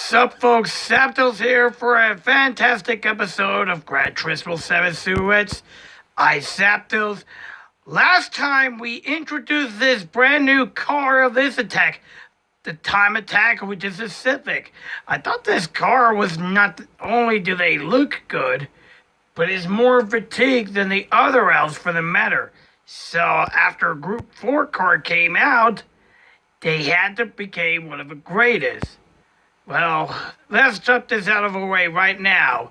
Sup, folks? Saptos here for a fantastic episode of Gran Turismo 7 Silhouettes. I Saptos. Last time we introduced this brand new car of this attack, the Time Attack, which is a Civic. I thought this car was not only do they look good, but is more fatigued than the other elves for the matter. So after Group 4 car came out, they had to become one of the greatest. Well, let's jump this out of the way right now,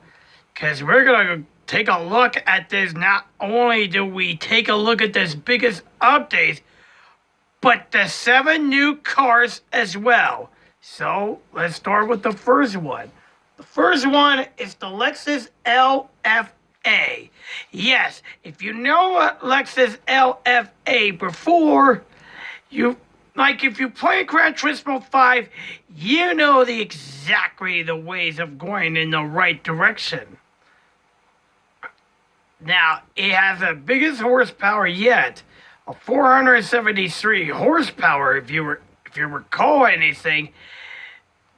because we're going to take a look at this. Not only do we take a look at this biggest update, but the 7 new cars as well. So, let's start with the first one. The first one is the Lexus LFA. Yes, if you know what Lexus LFA before, if you play Gran Turismo 5, you know exactly the ways of going in the right direction. Now, it has the biggest horsepower yet, a 473 horsepower. If you recall anything,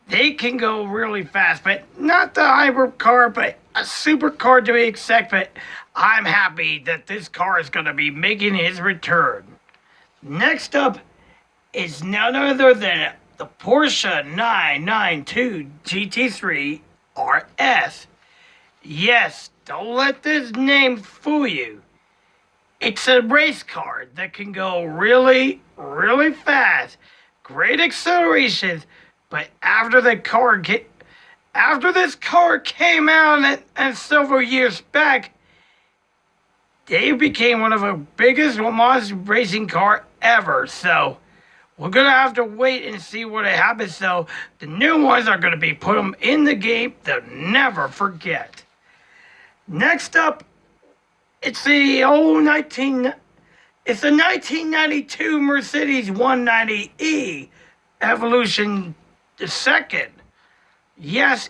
they can go really fast, but not the hybrid car, but a supercar to be expected. But I'm happy that this car is going to be making his return. Next up is none other than the Porsche 992 GT3 RS. Yes, don't let this name fool you. It's a race car that can go really, really fast. Great accelerations, but after this car came out and several years back, they became one of the biggest monster racing car ever. So we're going to have to wait and see what happens. So the new ones are going to be put them in the game they'll never forget. Next up, it's the 1992 Mercedes 190E Evolution II. Yes,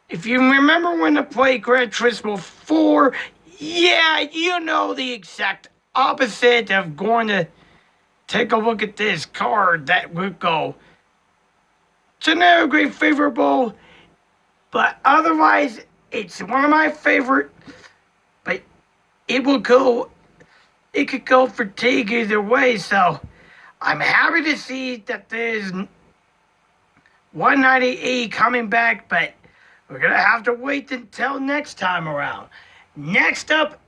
if you remember when I played Gran Turismo 4, yeah, you know the exact opposite of going to take a look at this car that would go generically favorable, but otherwise it's one of my favorite. But it could go fatigue either way. So I'm happy to see that there's 190E coming back, but we're gonna have to wait until next time around. Next up,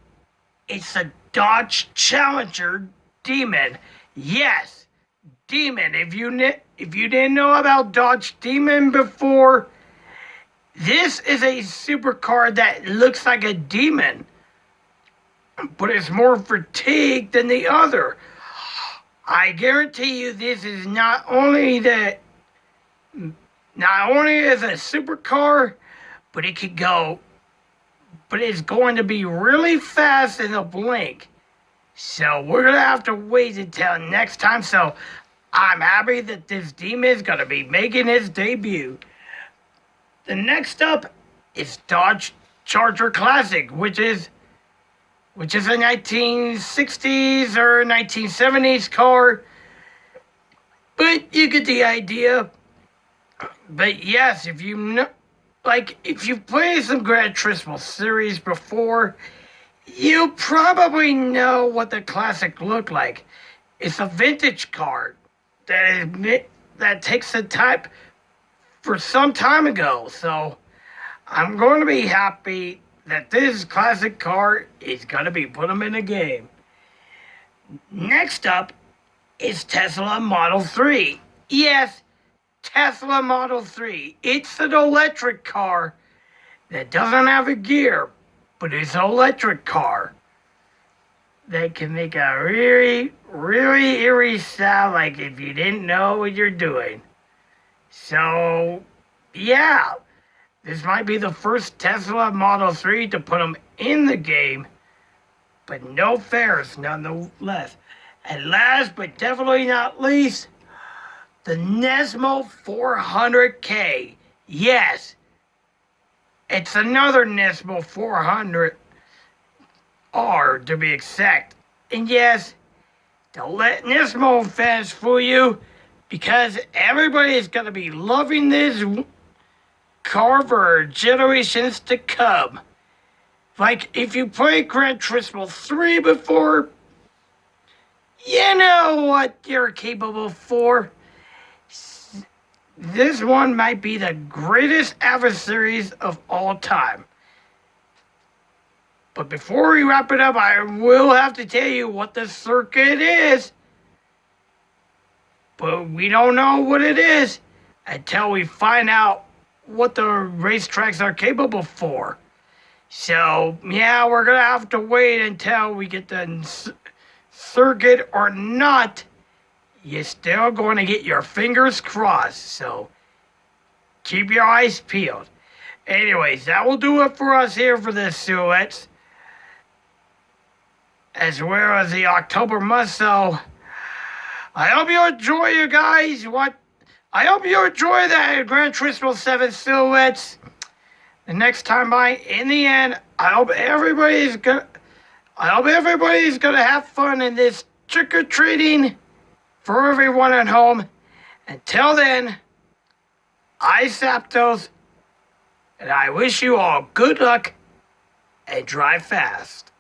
it's a Dodge Challenger Demon. Yes, Demon. If you didn't know about Dodge Demon before, this is a supercar that looks like a demon, but it's more fatigued than the other. I guarantee you, this is not only is a supercar, but it's going to be really fast in a blink. So we're going to have to wait until next time. So I'm happy that this demon is going to be making his debut. The next up is Dodge Charger Classic, which is a 1960s or 1970s car. But you get the idea. But yes, if you played some Gran Turismo series before, you probably know what the Classic looked like. It's a vintage car that takes the type for some time ago. So I'm going to be happy that this Classic car is going to be put them in a game. Next up is Tesla Model 3. Yes, Tesla Model 3. It's an electric car that doesn't have a gear, but it's an electric car that can make a really, really eerie sound like if you didn't know what you're doing. So, yeah, this might be the first Tesla Model 3 to put them in the game, but no fares nonetheless. And last but definitely not least, the Nismo 400K. Yes, it's another Nismo 400R to be exact. And yes, don't let Nismo fans fool you, because everybody is going to be loving this car for generations to come. Like, if you played Gran Turismo 3 before, you know what you're capable for. This one might be the greatest adversaries of all time. But before we wrap it up, I will have to tell you what the circuit is. But we don't know what it is until we find out what the racetracks are capable for. So, yeah, we're going to have to wait until we get the circuit or not. You're still going to get your fingers crossed. So, keep your eyes peeled. Anyways, that will do it for us here for the Silhouettes, as well as the October month. So, I hope you enjoy, you guys. I hope you enjoy that Gran Turismo 7 Silhouettes. The next time in the end, I hope everybody's gonna have fun in this trick-or-treating for everyone at home. Until then, I Zapdos, and I wish you all good luck and drive fast.